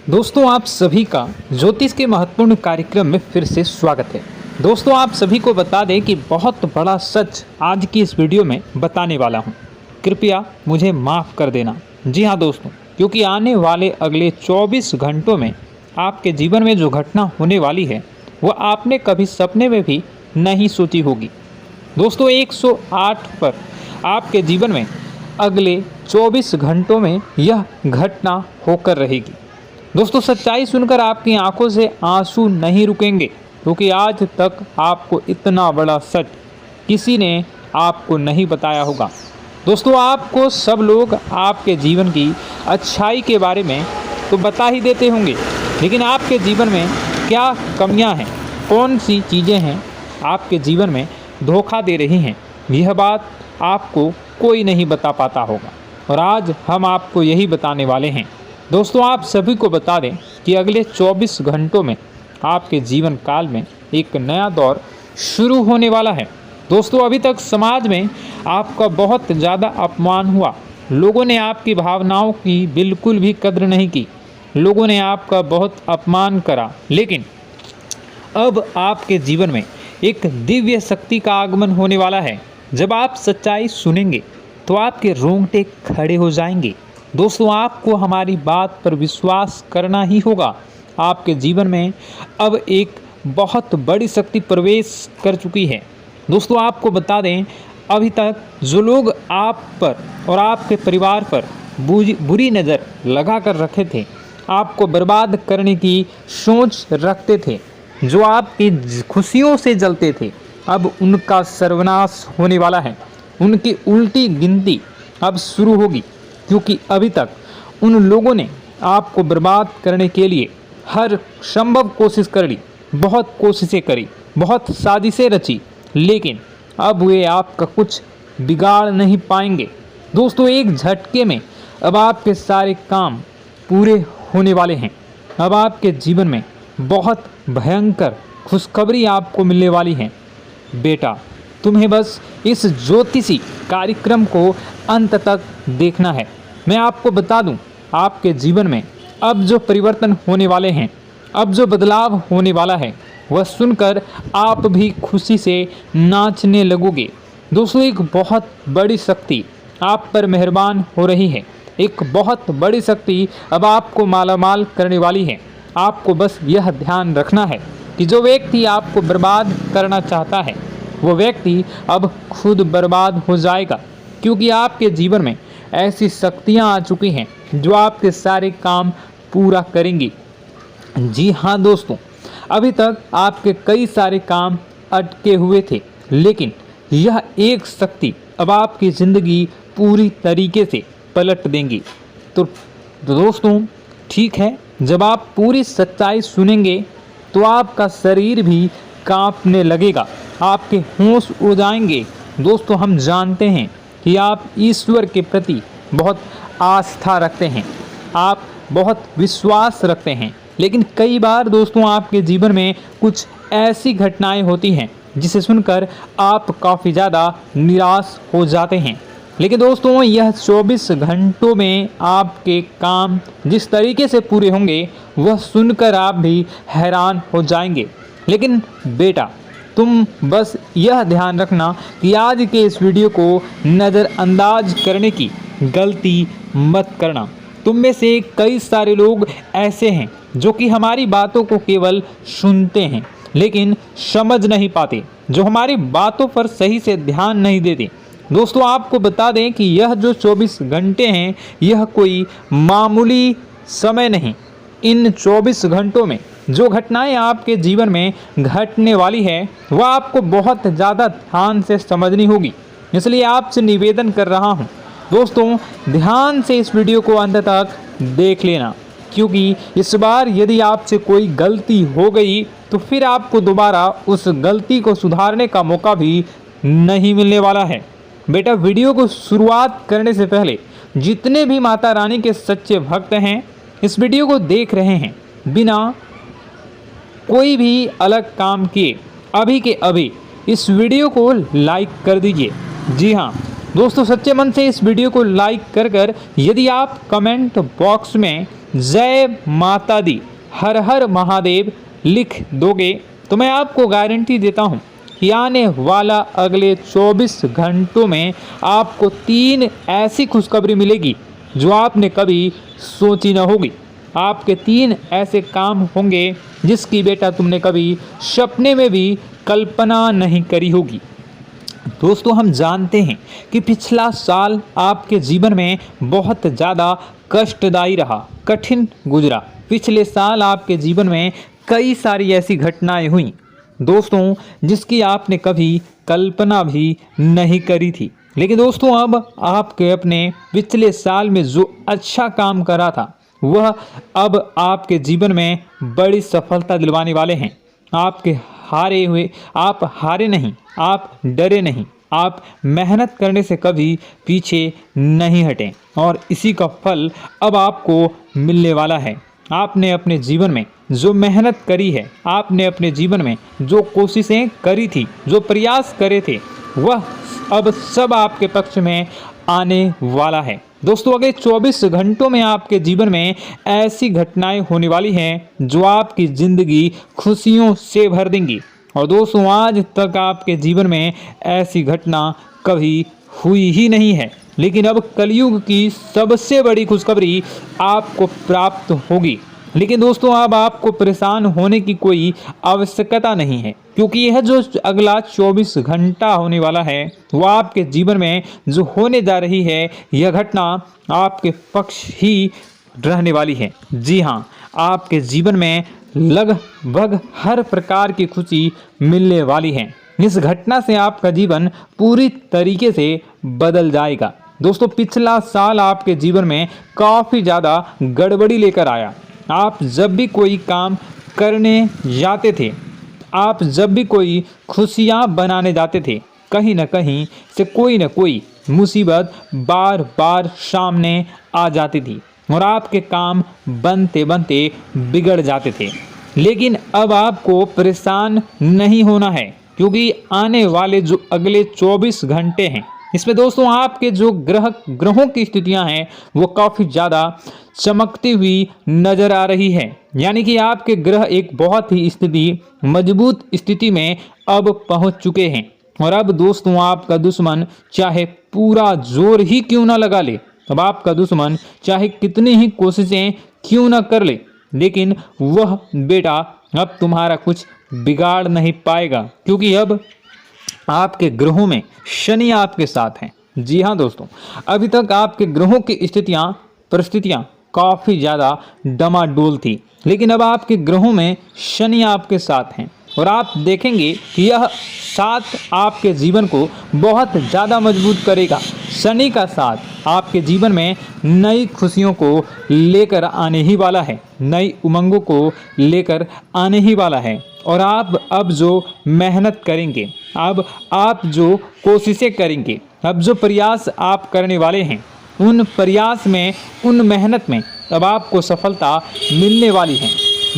दोस्तों आप सभी का ज्योतिष के महत्वपूर्ण कार्यक्रम में फिर से स्वागत है। दोस्तों आप सभी को बता दें कि बहुत बड़ा सच आज की इस वीडियो में बताने वाला हूं। कृपया मुझे माफ़ कर देना। जी हां दोस्तों, क्योंकि आने वाले अगले 24 घंटों में आपके जीवन में जो घटना होने वाली है वह आपने कभी सपने में भी नहीं सोची होगी। दोस्तों 108 पर आपके जीवन में अगले 24 घंटों में यह घटना होकर रहेगी। दोस्तों सच्चाई सुनकर आपकी आंखों से आंसू नहीं रुकेंगे, क्योंकि आज तक आपको इतना बड़ा सच किसी ने आपको नहीं बताया होगा। दोस्तों आपको सब लोग आपके जीवन की अच्छाई के बारे में तो बता ही देते होंगे, लेकिन आपके जीवन में क्या कमियां हैं, कौन सी चीज़ें हैं आपके जीवन में धोखा दे रही हैं, यह बात आपको कोई नहीं बता पाता होगा। और आज हम आपको यही बताने वाले हैं। दोस्तों आप सभी को बता दें कि अगले 24 घंटों में आपके जीवन काल में एक नया दौर शुरू होने वाला है। दोस्तों अभी तक समाज में आपका बहुत ज़्यादा अपमान हुआ, लोगों ने आपकी भावनाओं की बिल्कुल भी कद्र नहीं की, लोगों ने आपका बहुत अपमान करा, लेकिन अब आपके जीवन में एक दिव्य शक्ति का आगमन होने वाला है। जब आप सच्चाई सुनेंगे तो आपके रोंगटे खड़े हो जाएंगे। दोस्तों आपको हमारी बात पर विश्वास करना ही होगा। आपके जीवन में अब एक बहुत बड़ी शक्ति प्रवेश कर चुकी है। दोस्तों आपको बता दें, अभी तक जो लोग आप पर और आपके परिवार पर बुरी नज़र लगा कर रखे थे, आपको बर्बाद करने की सोच रखते थे, जो आपकी खुशियों से जलते थे, अब उनका सर्वनाश होने वाला है। उनकी उल्टी गिनती अब शुरू होगी, क्योंकि अभी तक उन लोगों ने आपको बर्बाद करने के लिए हर संभव कोशिश कर ली, बहुत कोशिशें करी, बहुत साजिशें रची, लेकिन अब वे आपका कुछ बिगाड़ नहीं पाएंगे। दोस्तों एक झटके में अब आपके सारे काम पूरे होने वाले हैं। अब आपके जीवन में बहुत भयंकर खुशखबरी आपको मिलने वाली है। बेटा तुम्हें बस इस ज्योतिषी कार्यक्रम को अंत तक देखना है। मैं आपको बता दूं, आपके जीवन में अब जो परिवर्तन होने वाले हैं, अब जो बदलाव होने वाला है, वह सुनकर आप भी खुशी से नाचने लगोगे। दोस्तों एक बहुत बड़ी शक्ति आप पर मेहरबान हो रही है। एक बहुत बड़ी शक्ति अब आपको मालामाल करने वाली है। आपको बस यह ध्यान रखना है कि जो व्यक्ति आपको बर्बाद करना चाहता है, वो व्यक्ति अब खुद बर्बाद हो जाएगा, क्योंकि आपके जीवन में ऐसी शक्तियां आ चुकी हैं जो आपके सारे काम पूरा करेंगी। जी हाँ दोस्तों, अभी तक आपके कई सारे काम अटके हुए थे, लेकिन यह एक शक्ति अब आपकी ज़िंदगी पूरी तरीके से पलट देंगी। तो दोस्तों ठीक है, जब आप पूरी सच्चाई सुनेंगे तो आपका शरीर भी कांपने लगेगा, आपके होश उड़ जाएंगे। दोस्तों हम जानते हैं कि आप ईश्वर के प्रति बहुत आस्था रखते हैं, आप बहुत विश्वास रखते हैं, लेकिन कई बार दोस्तों आपके जीवन में कुछ ऐसी घटनाएं होती हैं जिसे सुनकर आप काफ़ी ज़्यादा निराश हो जाते हैं। लेकिन दोस्तों यह 24 घंटों में आपके काम जिस तरीके से पूरे होंगे वह सुनकर आप भी हैरान हो जाएंगे। लेकिन बेटा तुम बस यह ध्यान रखना कि आज के इस वीडियो को नज़रअंदाज करने की गलती मत करना। तुम में से कई सारे लोग ऐसे हैं जो कि हमारी बातों को केवल सुनते हैं लेकिन समझ नहीं पाते, जो हमारी बातों पर सही से ध्यान नहीं देते। दोस्तों आपको बता दें कि यह जो 24 घंटे हैं यह कोई मामूली समय नहीं। इन 24 घंटों में जो घटनाएं आपके जीवन में घटने वाली है वह आपको बहुत ज़्यादा ध्यान से समझनी होगी। इसलिए आपसे निवेदन कर रहा हूं, दोस्तों ध्यान से इस वीडियो को अंत तक देख लेना, क्योंकि इस बार यदि आपसे कोई गलती हो गई तो फिर आपको दोबारा उस गलती को सुधारने का मौका भी नहीं मिलने वाला है। बेटा वीडियो को शुरुआत करने से पहले जितने भी माता रानी के सच्चे भक्त हैं इस वीडियो को देख रहे हैं, बिना कोई भी अलग काम किए अभी के अभी इस वीडियो को लाइक कर दीजिए। जी हाँ दोस्तों, सच्चे मन से इस वीडियो को लाइक कर यदि आप कमेंट बॉक्स में जय माता दी, हर हर महादेव लिख दोगे तो मैं आपको गारंटी देता हूँ कि आने वाला अगले 24 घंटों में आपको 3 ऐसी खुशखबरी मिलेगी जो आपने कभी सोची न होगी। आपके 3 ऐसे काम होंगे जिसकी बेटा तुमने कभी सपने में भी कल्पना नहीं करी होगी। दोस्तों, हम जानते हैं कि पिछला साल आपके जीवन में बहुत ज़्यादा कष्टदायी रहा, कठिन गुजरा। पिछले साल आपके जीवन में कई सारी ऐसी घटनाएं हुई दोस्तों जिसकी आपने कभी कल्पना भी नहीं करी थी। लेकिन दोस्तों, अब आपके अपने पिछले साल में जो अच्छा काम करा था वह अब आपके जीवन में बड़ी सफलता दिलवाने वाले हैं। आप हारे नहीं, आप डरे नहीं, आप मेहनत करने से कभी पीछे नहीं हटें और इसी का फल अब आपको मिलने वाला है। आपने अपने जीवन में जो मेहनत करी है, आपने अपने जीवन में जो कोशिशें करी थी, जो प्रयास करे थे, वह अब सब आपके पक्ष में आने वाला है। दोस्तों, अगले 24 घंटों में आपके जीवन में ऐसी घटनाएं होने वाली हैं जो आपकी ज़िंदगी खुशियों से भर देंगी। और दोस्तों, आज तक आपके जीवन में ऐसी घटना कभी हुई ही नहीं है, लेकिन अब कलयुग की सबसे बड़ी खुशखबरी आपको प्राप्त होगी। लेकिन दोस्तों, अब आपको परेशान होने की कोई आवश्यकता नहीं है, क्योंकि यह जो अगला 24 घंटा होने वाला है वह आपके जीवन में जो होने जा रही है यह घटना आपके पक्ष ही रहने वाली है। जी हाँ, आपके जीवन में लगभग हर प्रकार की खुशी मिलने वाली है। इस घटना से आपका जीवन पूरी तरीके से बदल जाएगा। दोस्तों, पिछला साल आपके जीवन में काफ़ी ज़्यादा गड़बड़ी लेकर आया। आप जब भी कोई काम करने जाते थे, आप जब भी कोई खुशियाँ बनाने जाते थे, कहीं न कहीं से कोई न कोई मुसीबत बार बार सामने आ जाती थी और आपके काम बनते बनते बिगड़ जाते थे। लेकिन अब आपको परेशान नहीं होना है, क्योंकि आने वाले जो अगले 24 घंटे हैं इसमें दोस्तों आपके जो ग्रहों की स्थितियां हैं वो काफ़ी ज़्यादा चमकती हुई नज़र आ रही है। यानी कि आपके ग्रह एक बहुत ही मजबूत स्थिति में अब पहुंच चुके हैं। और अब दोस्तों, आपका दुश्मन चाहे पूरा जोर ही क्यों ना लगा ले, अब आपका दुश्मन चाहे कितनी ही कोशिशें क्यों ना कर ले, लेकिन वह बेटा अब तुम्हारा कुछ बिगाड़ नहीं पाएगा, क्योंकि अब आपके ग्रहों में शनि आपके साथ हैं। जी हाँ दोस्तों, अभी तक आपके ग्रहों की परिस्थितियाँ काफ़ी ज़्यादा डमाडोल थी, लेकिन अब आपके ग्रहों में शनि आपके साथ हैं और आप देखेंगे कि यह साथ आपके जीवन को बहुत ज़्यादा मजबूत करेगा। शनि का साथ आपके जीवन में नई खुशियों को लेकर आने ही वाला है, नई उमंगों को लेकर आने ही वाला है। और आप अब जो मेहनत करेंगे, अब आप जो कोशिशें करेंगे, अब जो प्रयास आप करने वाले हैं, उन प्रयास में, उन मेहनत में अब आपको सफलता मिलने वाली है।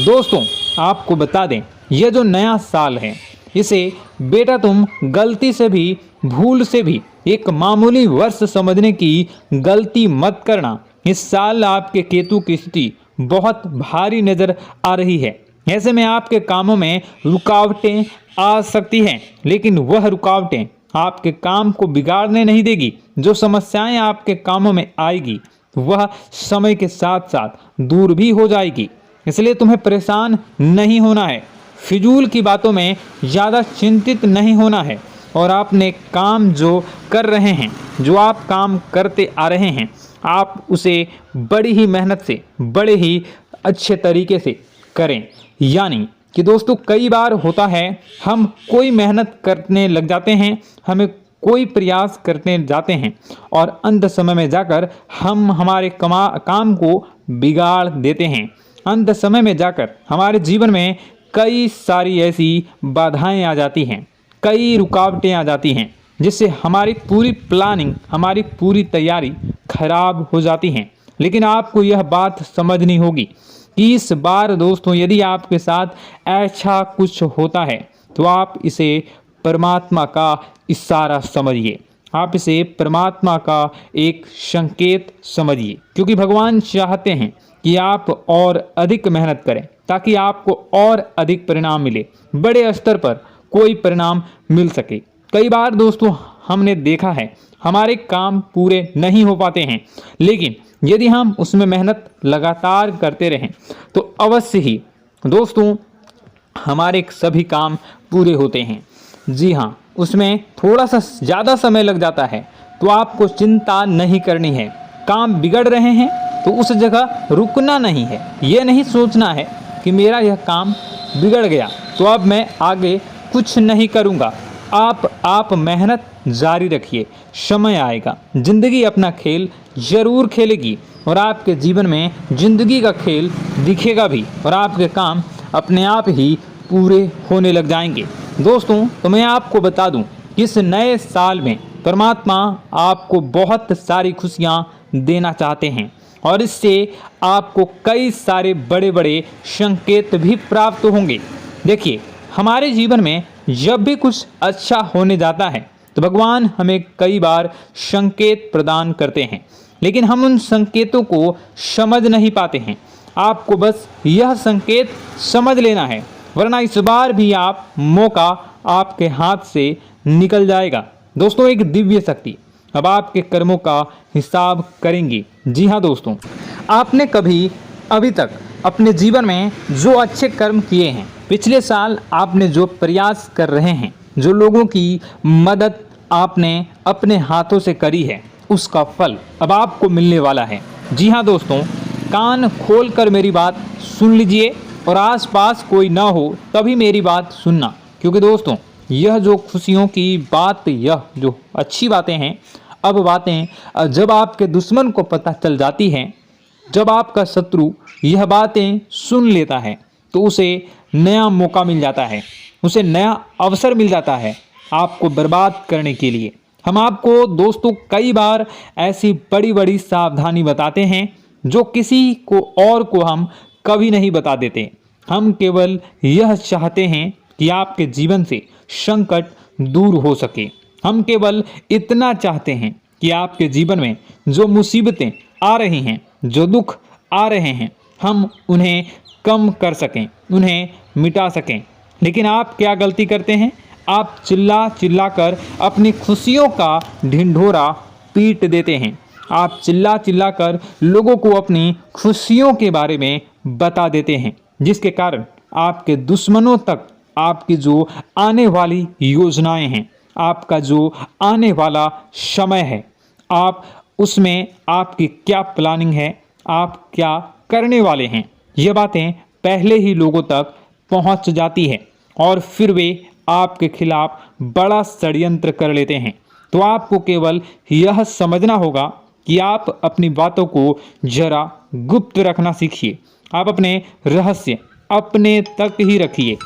दोस्तों, आपको बता दें, यह जो नया साल है इसे बेटा तुम गलती से भी, भूल से भी एक मामूली वर्ष समझने की गलती मत करना। इस साल आपके केतु की स्थिति बहुत भारी नज़र आ रही है। ऐसे में आपके कामों में रुकावटें आ सकती हैं, लेकिन वह रुकावटें आपके काम को बिगाड़ने नहीं देगी। जो समस्याएं आपके कामों में आएगी वह समय के साथ साथ दूर भी हो जाएगी। इसलिए तुम्हें परेशान नहीं होना है, फिजूल की बातों में ज़्यादा चिंतित नहीं होना है। और आपने काम जो कर रहे हैं, जो आप काम करते आ रहे हैं, आप उसे बड़ी ही मेहनत से, बड़े ही अच्छे तरीके से करें। यानी कि दोस्तों, कई बार होता है हम कोई मेहनत करने लग जाते हैं, हमें कोई प्रयास करने जाते हैं और अंत समय में जाकर हम हमारे काम को बिगाड़ देते हैं। अंत समय में जाकर हमारे जीवन में कई सारी ऐसी बाधाएं आ जाती हैं, कई रुकावटें आ जाती हैं, जिससे हमारी पूरी प्लानिंग, हमारी पूरी तैयारी खराब हो जाती हैं। लेकिन आपको यह बात समझनी होगी कि इस बार दोस्तों, यदि आपके साथ ऐसा कुछ होता है तो आप इसे परमात्मा का इशारा समझिए। आप इसे परमात्मा का एक संकेत समझिए, क्योंकि भगवान चाहते हैं कि आप और अधिक मेहनत करें ताकि आपको और अधिक परिणाम मिले, बड़े स्तर पर कोई परिणाम मिल सके। कई बार दोस्तों हमने देखा है हमारे काम पूरे नहीं हो पाते हैं, लेकिन यदि हम उसमें मेहनत लगातार करते रहें तो अवश्य ही दोस्तों हमारे सभी काम पूरे होते हैं। जी हाँ, उसमें थोड़ा सा ज़्यादा समय लग जाता है तो आपको चिंता नहीं करनी है। काम बिगड़ रहे हैं तो उस जगह रुकना नहीं है, ये नहीं सोचना है कि मेरा यह काम बिगड़ गया तो अब मैं आगे कुछ नहीं करूँगा। आप मेहनत जारी रखिए, समय आएगा, ज़िंदगी अपना खेल ज़रूर खेलेगी और आपके जीवन में ज़िंदगी का खेल दिखेगा भी और आपके काम अपने आप ही पूरे होने लग जाएंगे। दोस्तों तो मैं आपको बता दूं कि इस नए साल में परमात्मा आपको बहुत सारी खुशियां देना चाहते हैं और इससे आपको कई सारे बड़े बड़े संकेत भी प्राप्त होंगे। देखिए, हमारे जीवन में जब भी कुछ अच्छा होने जाता है तो भगवान हमें कई बार संकेत प्रदान करते हैं, लेकिन हम उन संकेतों को समझ नहीं पाते हैं। आपको बस यह संकेत समझ लेना है, वरना इस बार भी आप मौका आपके हाथ से निकल जाएगा। दोस्तों, एक दिव्य शक्ति अब आपके कर्मों का हिसाब करेंगी। जी हाँ दोस्तों, आपने कभी अभी तक अपने जीवन में जो अच्छे कर्म किए हैं, पिछले साल आपने जो प्रयास कर रहे हैं, जो लोगों की मदद आपने अपने हाथों से करी है, उसका फल अब आपको मिलने वाला है। जी हाँ दोस्तों, कान खोलकर मेरी बात सुन लीजिए और आसपास कोई ना हो तभी मेरी बात सुनना, क्योंकि दोस्तों यह जो खुशियों की बात, यह जो अच्छी बातें हैं, अब बातें जब आपके दुश्मन को पता चल जाती हैं, जब आपका शत्रु यह बातें सुन लेता है तो उसे नया मौका मिल जाता है, उसे नया अवसर मिल जाता है आपको बर्बाद करने के लिए। हम आपको दोस्तों कई बार ऐसी बड़ी बड़ी सावधानी बताते हैं जो किसी को और को हम कभी नहीं बता देते। हम केवल यह चाहते हैं कि आपके जीवन से संकट दूर हो सके। हम केवल इतना चाहते हैं कि आपके जीवन में जो मुसीबतें आ रही हैं, जो दुख आ रहे हैं, हम उन्हें कम कर सकें, उन्हें मिटा सकें। लेकिन आप क्या गलती करते हैं? आप चिल्ला चिल्ला कर अपनी खुशियों का ढिंढोरा पीट देते हैं। आप चिल्ला चिल्ला कर लोगों को अपनी खुशियों के बारे में बता देते हैं, जिसके कारण आपके दुश्मनों तक आपकी जो आने वाली योजनाएं हैं, आपका जो आने वाला समय है, आप उसमें आपकी क्या प्लानिंग है, आप क्या करने वाले हैं, ये बातें पहले ही लोगों तक पहुंच जाती है और फिर वे आपके खिलाफ बड़ा षड्यंत्र कर लेते हैं। तो आपको केवल यह समझना होगा कि आप अपनी बातों को जरा गुप्त रखना सीखिए। आप अपने रहस्य अपने तक ही रखिए।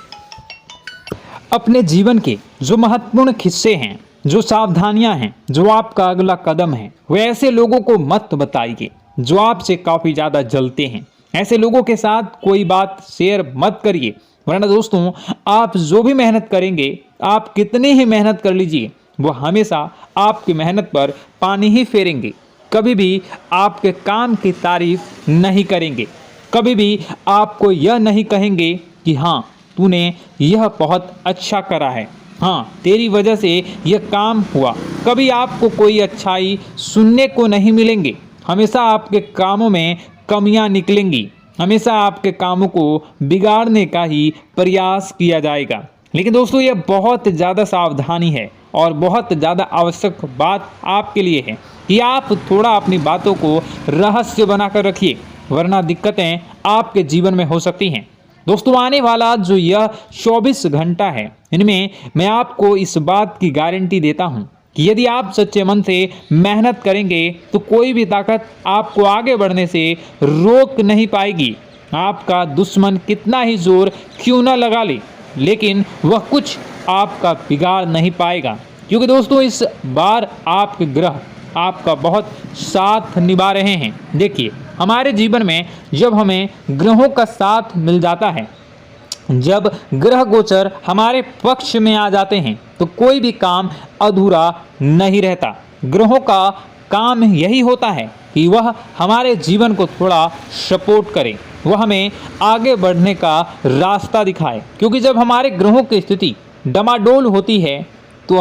अपने जीवन के जो महत्वपूर्ण हिस्से हैं, जो सावधानियां हैं, जो आपका अगला कदम है, वे ऐसे लोगों को मत बताइए जो आपसे काफ़ी ज़्यादा जलते हैं। ऐसे लोगों के साथ कोई बात शेयर मत करिए, वरना दोस्तों आप जो भी मेहनत करेंगे, आप कितनी ही मेहनत कर लीजिए, वो हमेशा आपकी मेहनत पर पानी ही फेरेंगे। कभी भी आपके काम की तारीफ नहीं करेंगे, कभी भी आपको यह नहीं कहेंगे कि हाँ तूने यह बहुत अच्छा करा है, हाँ तेरी वजह से यह काम हुआ। कभी आपको कोई अच्छाई सुनने को नहीं मिलेंगे। हमेशा आपके कामों में कमियां निकलेंगी, हमेशा आपके कामों को बिगाड़ने का ही प्रयास किया जाएगा। लेकिन दोस्तों यह बहुत ज़्यादा सावधानी है और बहुत ज़्यादा आवश्यक बात आपके लिए है कि आप थोड़ा अपनी बातों को रहस्य बनाकर रखिए, वरना दिक्कतें आपके जीवन में हो सकती हैं। दोस्तों आने वाला जो यह 24 घंटा है, इनमें मैं आपको इस बात की गारंटी देता हूँ कि यदि आप सच्चे मन से मेहनत करेंगे तो कोई भी ताकत आपको आगे बढ़ने से रोक नहीं पाएगी। आपका दुश्मन कितना ही जोर क्यों न लगा ले, लेकिन वह कुछ आपका बिगाड़ नहीं पाएगा, क्योंकि दोस्तों इस बार आपके ग्रह आपका बहुत साथ निभा रहे हैं। देखिए, हमारे जीवन में जब हमें ग्रहों का साथ मिल जाता है जब ग्रह गोचर हमारे पक्ष में आ जाते हैं तो कोई भी काम अधूरा नहीं रहता। ग्रहों का काम यही होता है कि वह हमारे जीवन को थोड़ा सपोर्ट करे, वह हमें आगे बढ़ने का रास्ता दिखाए। क्योंकि जब हमारे ग्रहों की स्थिति डमाडोल होती है तो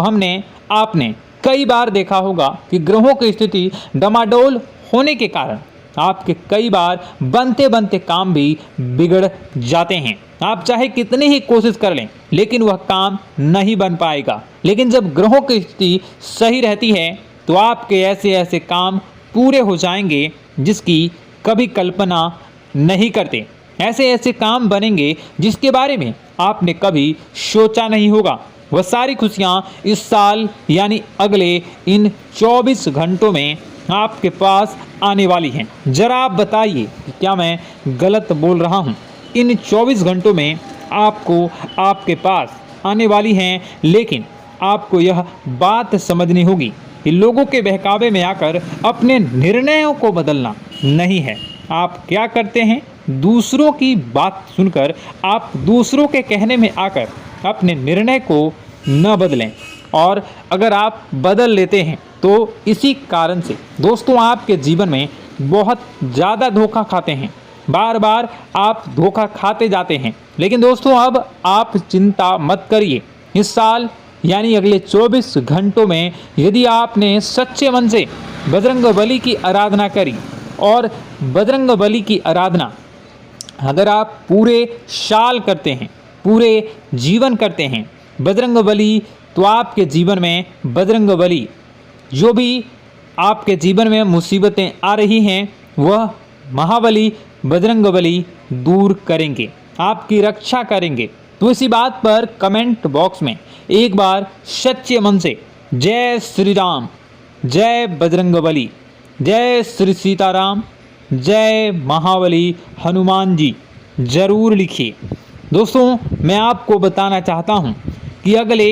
आपने कई बार देखा होगा कि ग्रहों की स्थिति डमाडोल होने के कारण आपके कई बार बनते बनते काम भी बिगड़ जाते हैं। आप चाहे कितनी ही कोशिश कर लें लेकिन वह काम नहीं बन पाएगा। लेकिन जब ग्रहों की स्थिति सही रहती है तो आपके ऐसे ऐसे काम पूरे हो जाएंगे जिसकी कभी कल्पना नहीं करते। ऐसे ऐसे काम बनेंगे जिसके बारे में आपने कभी सोचा नहीं होगा। वह सारी खुशियाँ इस साल यानी अगले इन 24 घंटों में आपके पास आने वाली हैं। जरा आप बताइए कि क्या मैं गलत बोल रहा हूँ? इन 24 घंटों में आपको आपके पास आने वाली हैं, लेकिन आपको यह बात समझनी होगी कि लोगों के बहकावे में आकर अपने निर्णयों को बदलना नहीं है। आप क्या करते हैं? दूसरों की बात सुनकर आप दूसरों के कहने में आकर अपने निर्णय को न बदलें, और अगर आप बदल लेते हैं तो इसी कारण से दोस्तों आपके जीवन में बहुत ज़्यादा धोखा खाते हैं। बार बार आप धोखा खाते जाते हैं। लेकिन दोस्तों अब आप चिंता मत करिए। इस साल यानी अगले 24 घंटों में यदि आपने सच्चे मन से बजरंगबली की आराधना करी, और बजरंगबली की आराधना अगर आप पूरे साल करते हैं, पूरे जीवन करते हैं बजरंगबली, तो आपके जीवन में बजरंगबली जो भी आपके जीवन में मुसीबतें आ रही हैं वह महाबली बजरंगबली दूर करेंगे, आपकी रक्षा करेंगे। तो इसी बात पर कमेंट बॉक्स में एक बार सच्चे मन से जय श्री राम, जय बजरंगबली, जय श्री सीताराम, जय महाबली हनुमान जी जरूर लिखिए। दोस्तों मैं आपको बताना चाहता हूँ कि अगले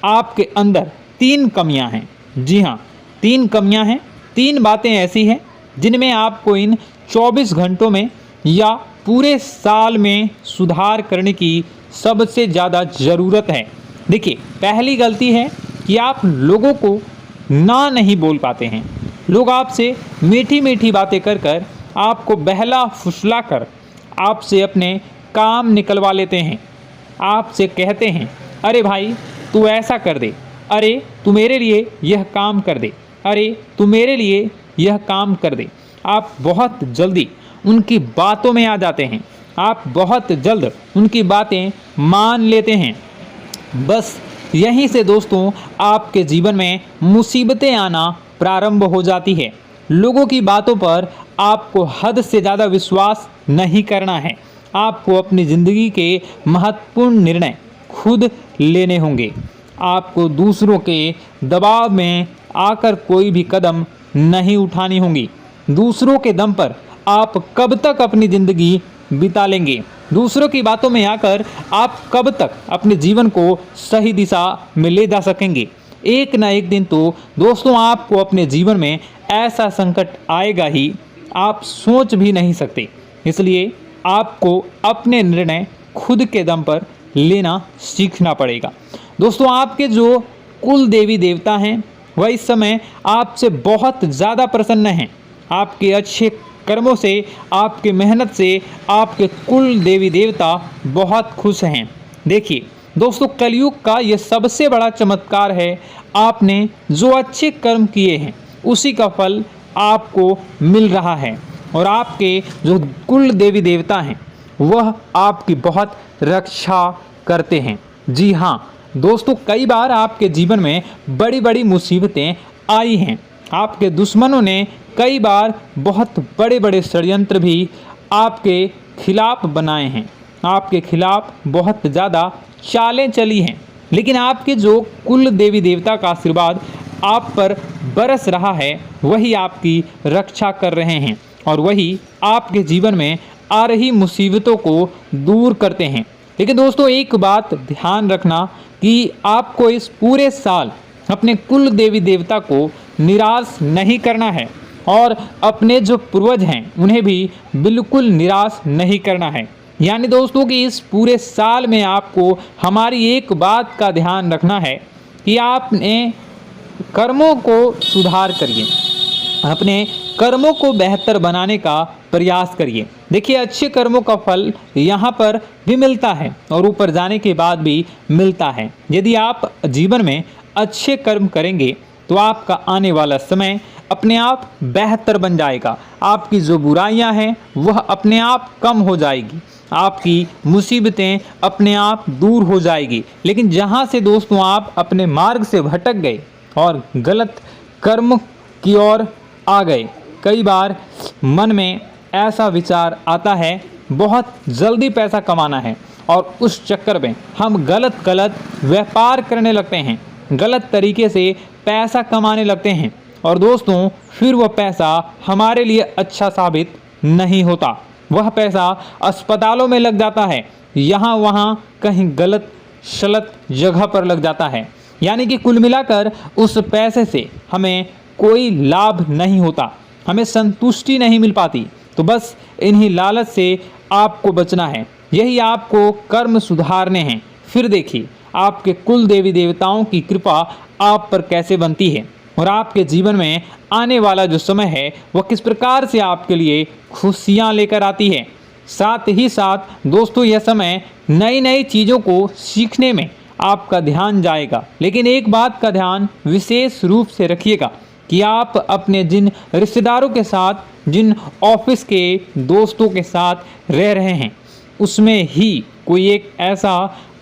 आपके अंदर 3 कमियां हैं। जी हाँ, 3 कमियां हैं। 3 बातें ऐसी हैं जिनमें आपको इन 24 घंटों में या पूरे साल में सुधार करने की सबसे ज़्यादा ज़रूरत है। देखिए, पहली गलती है कि आप लोगों को ना नहीं बोल पाते हैं। लोग आपसे मीठी मीठी बातें कर कर आपको बहला फुसला कर आपसे अपने काम निकलवा लेते हैं। आपसे कहते हैं, अरे भाई तू ऐसा कर दे, अरे तू मेरे लिए यह काम कर दे, अरे तू मेरे लिए यह काम कर दे। आप बहुत जल्दी उनकी बातों में आ जाते हैं, आप बहुत जल्द उनकी बातें मान लेते हैं। बस यहीं से दोस्तों आपके जीवन में मुसीबतें आना प्रारंभ हो जाती है। लोगों की बातों पर आपको हद से ज़्यादा विश्वास नहीं करना है। आपको अपनी ज़िंदगी के महत्वपूर्ण निर्णय खुद लेने होंगे। आपको दूसरों के दबाव में आकर कोई भी कदम नहीं उठानी होगी। दूसरों के दम पर आप कब तक अपनी ज़िंदगी बिता लेंगे? दूसरों की बातों में आकर आप कब तक अपने जीवन को सही दिशा में ले जा सकेंगे? एक ना एक दिन तो दोस्तों आपको अपने जीवन में ऐसा संकट आएगा ही, आप सोच भी नहीं सकते। इसलिए आपको अपने निर्णय खुद के दम पर लेना सीखना पड़ेगा। दोस्तों आपके जो कुल देवी देवता हैं वह इस समय आपसे बहुत ज़्यादा प्रसन्न हैं। आपके अच्छे कर्मों से, आपके मेहनत से आपके कुल देवी देवता बहुत खुश हैं। देखिए दोस्तों, कलयुग का ये सबसे बड़ा चमत्कार है। आपने जो अच्छे कर्म किए हैं उसी का फल आपको मिल रहा है, और आपके जो कुल देवी देवता हैं वह आपकी बहुत रक्षा करते हैं। जी हाँ दोस्तों, कई बार आपके जीवन में बड़ी बड़ी मुसीबतें आई हैं। आपके दुश्मनों ने कई बार बहुत बड़े बड़े षड्यंत्र भी आपके खिलाफ बनाए हैं, आपके खिलाफ बहुत ज़्यादा चालें चली हैं। लेकिन आपके जो कुल देवी देवता का आशीर्वाद आप पर बरस रहा है वही आपकी रक्षा कर रहे हैं, और वही आपके जीवन में आ रही मुसीबतों को दूर करते हैं। लेकिन दोस्तों एक बात ध्यान रखना कि आपको इस पूरे साल अपने कुल देवी देवता को निराश नहीं करना है, और अपने जो पूर्वज हैं उन्हें भी बिल्कुल निराश नहीं करना है। यानी दोस्तों कि इस पूरे साल में आपको हमारी एक बात का ध्यान रखना है कि आपने कर्मों को सुधार करिए, अपने कर्मों को बेहतर बनाने का प्रयास करिए। देखिए, अच्छे कर्मों का फल यहाँ पर भी मिलता है और ऊपर जाने के बाद भी मिलता है। यदि आप जीवन में अच्छे कर्म करेंगे तो आपका आने वाला समय अपने आप बेहतर बन जाएगा। आपकी जो बुराइयां हैं वह अपने आप कम हो जाएगी, आपकी मुसीबतें अपने आप दूर हो जाएगी। लेकिन जहां से दोस्तों आप अपने मार्ग से भटक गए और गलत कर्म की ओर आ गए, कई बार मन में ऐसा विचार आता है बहुत जल्दी पैसा कमाना है और उस चक्कर में हम गलत व्यापार करने लगते हैं, गलत तरीके से पैसा कमाने लगते हैं और दोस्तों फिर वह पैसा हमारे लिए अच्छा साबित नहीं होता। वह पैसा अस्पतालों में लग जाता है, यहाँ वहाँ कहीं गलत शलत जगह पर लग जाता है। यानी कि कुल मिलाकर उस पैसे से हमें कोई लाभ नहीं होता, हमें संतुष्टि नहीं मिल पाती। तो बस इन्हीं लालच से आपको बचना है, यही आपको कर्म सुधारने हैं। फिर देखिए आपके कुल देवी देवताओं की कृपा आप पर कैसे बनती है और आपके जीवन में आने वाला जो समय है वह किस प्रकार से आपके लिए खुशियाँ लेकर आती है। साथ ही साथ दोस्तों यह समय नई नई चीज़ों को सीखने में आपका ध्यान जाएगा। लेकिन एक बात का ध्यान विशेष रूप से रखिएगा कि आप अपने जिन रिश्तेदारों के साथ, जिन ऑफिस के दोस्तों के साथ रह रहे हैं, उसमें ही कोई एक ऐसा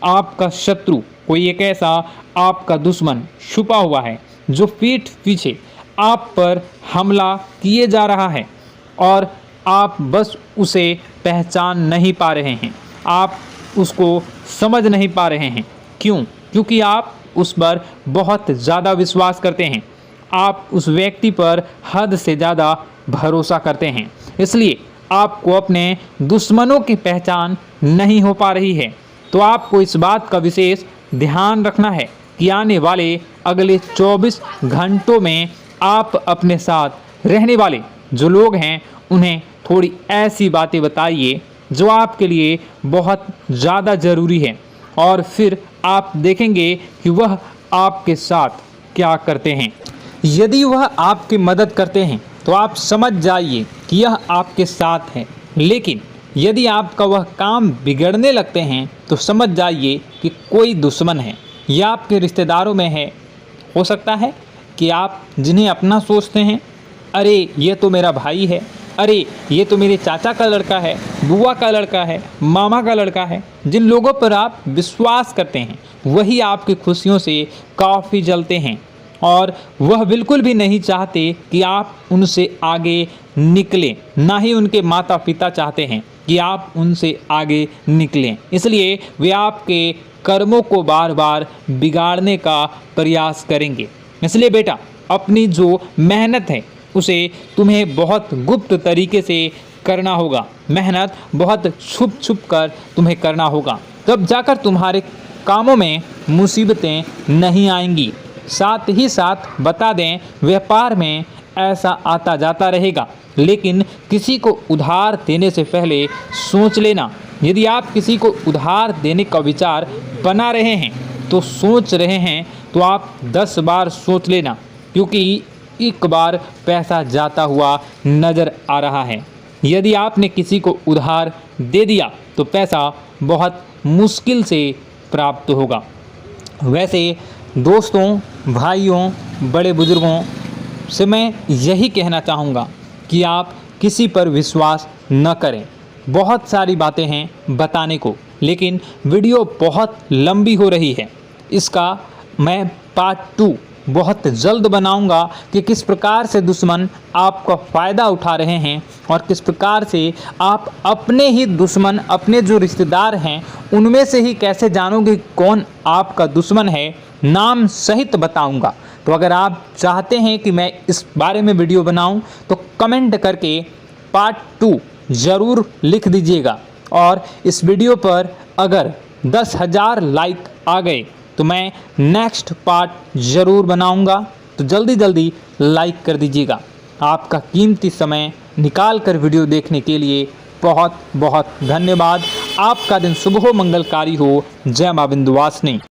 आपका शत्रु, कोई एक ऐसा आपका दुश्मन छुपा हुआ है जो पीठ पीछे आप पर हमला किए जा रहा है और आप बस उसे पहचान नहीं पा रहे हैं, आप उसको समझ नहीं पा रहे हैं। क्यों? क्योंकि आप उस पर बहुत ज़्यादा विश्वास करते हैं, आप उस व्यक्ति पर हद से ज़्यादा भरोसा करते हैं, इसलिए आपको अपने दुश्मनों की पहचान नहीं हो पा रही है। तो आपको इस बात का विशेष ध्यान रखना है कि आने वाले अगले 24 घंटों में आप अपने साथ रहने वाले जो लोग हैं उन्हें थोड़ी ऐसी बातें बताइए जो आपके लिए बहुत ज़्यादा ज़रूरी है और फिर आप देखेंगे कि वह आपके साथ क्या करते हैं। यदि वह आपकी मदद करते हैं तो आप समझ जाइए कि यह आपके साथ है, लेकिन यदि आपका वह काम बिगड़ने लगते हैं तो समझ जाइए कि कोई दुश्मन है या आपके रिश्तेदारों में है। हो सकता है कि आप जिन्हें अपना सोचते हैं, अरे ये तो मेरा भाई है, अरे ये तो मेरे चाचा का लड़का है, बुआ का लड़का है, मामा का लड़का है, जिन लोगों पर आप विश्वास करते हैं वही आपकी खुशियों से काफ़ी जलते हैं और वह बिल्कुल भी नहीं चाहते कि आप उनसे आगे निकलें, ना ही उनके माता पिता चाहते हैं कि आप उनसे आगे निकलें। इसलिए वे आपके कर्मों को बार बार बिगाड़ने का प्रयास करेंगे। इसलिए बेटा, अपनी जो मेहनत है उसे तुम्हें बहुत गुप्त तरीके से करना होगा, मेहनत बहुत छुप छुप कर तुम्हें करना होगा, तब जाकर तुम्हारे कामों में मुसीबतें नहीं आएंगी। साथ ही साथ बता दें, व्यापार में ऐसा आता जाता रहेगा, लेकिन किसी को उधार देने से पहले सोच लेना। यदि आप किसी को उधार देने का विचार बना रहे हैं तो सोच रहे हैं तो आप 10 बार सोच लेना, क्योंकि एक बार पैसा जाता हुआ नज़र आ रहा है। यदि आपने किसी को उधार दे दिया तो पैसा बहुत मुश्किल से प्राप्त होगा। वैसे दोस्तों, भाइयों, बड़े बुजुर्गों से मैं यही कहना चाहूँगा कि आप किसी पर विश्वास न करें। बहुत सारी बातें हैं बताने को, लेकिन वीडियो बहुत लंबी हो रही है। इसका मैं पार्ट 2 बहुत जल्द बनाऊंगा कि किस प्रकार से दुश्मन आपका फ़ायदा उठा रहे हैं और किस प्रकार से आप अपने ही दुश्मन, अपने जो रिश्तेदार हैं उनमें से ही कैसे जानोगे कौन आपका दुश्मन है, नाम सहित बताऊंगा। तो अगर आप चाहते हैं कि मैं इस बारे में वीडियो बनाऊं तो कमेंट करके पार्ट 2 ज़रूर लिख दीजिएगा। और इस वीडियो पर अगर 10,000 लाइक आ गए तो मैं नेक्स्ट पार्ट ज़रूर बनाऊंगा। तो जल्दी जल्दी लाइक कर दीजिएगा। आपका कीमती समय निकाल कर वीडियो देखने के लिए बहुत बहुत धन्यवाद। आपका दिन शुभ हो, मंगलकारी हो। जय मां विंध्यवासिनी।